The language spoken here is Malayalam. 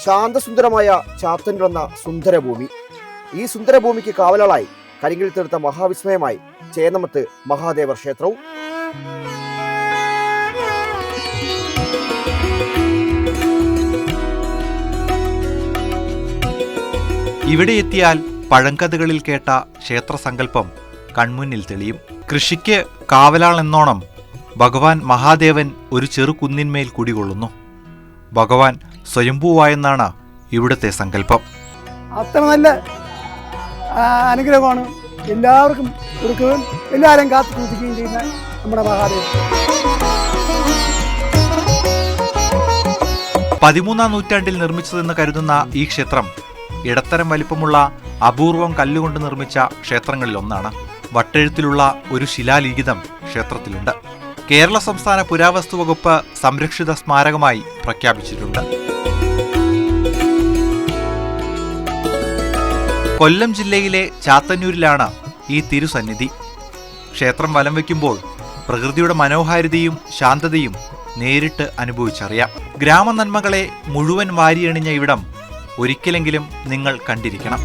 ശാന്തസുന്ദരമായ ചാത്തന്നൂർ എന്ന സുന്ദരഭൂമി. ഈ സുന്ദരഭൂമിക്ക് കാവലാളായി കരിങ്കിൽ തീർത്ത മഹാവിസ്മയമായി ചേന്നമത്ത് മഹാദേവർ ക്ഷേത്രവും. ഇവിടെ എത്തിയാൽ പഴങ്കഥകളിൽ കേട്ട ക്ഷേത്രസങ്കല്പം കൺമുന്നിൽ തെളിയും. കൃഷിക്ക് കാവലാൾ എന്നോണം ഭഗവാൻ മഹാദേവൻ ഒരു ചെറു കുന്നിന്മേൽ കുടികൊള്ളുന്നു. ഭഗവാൻ സ്വയംഭൂവായെന്നാണ് ഇവിടുത്തെ സങ്കല്പം. അത്ര നല്ല അനുഗ്രഹമാണ് എല്ലാവർക്കും കൊടുക്കുകയും എല്ലാവരും കാത്തു സൂക്ഷിക്കുകയും ചെയ്യുന്ന നമ്മുടെ മഹാദേവൻ. 13-ാം നൂറ്റാണ്ടിൽ നിർമ്മിച്ചതെന്ന് കരുതുന്ന ഈ ക്ഷേത്രം ഇടത്തരം വലിപ്പമുള്ള അപൂർവം കല്ലുകൊണ്ട് നിർമ്മിച്ച ക്ഷേത്രങ്ങളിലൊന്നാണ്. വട്ടെഴുത്തിലുള്ള ഒരു ശിലാലിഖിതം ക്ഷേത്രത്തിലുണ്ട്. കേരള സംസ്ഥാന പുരാവസ്തു വകുപ്പ് സംരക്ഷിത സ്മാരകമായി പ്രഖ്യാപിച്ചിട്ടുണ്ട്. കൊല്ലം ജില്ലയിലെ ചാത്തന്നൂരിലാണ് ഈ തിരുസന്നിധി. ക്ഷേത്രം വലം വയ്ക്കുമ്പോൾ പ്രകൃതിയുടെ മനോഹാരിതയും ശാന്തതയും നേരിട്ട് അനുഭവിച്ചറിയാം. ഗ്രാമനന്മകളെ മുഴുവൻ വാരിയണിഞ്ഞ ഇവിടം ഒരിക്കലെങ്കിലും നിങ്ങൾ കണ്ടിരിക്കണം.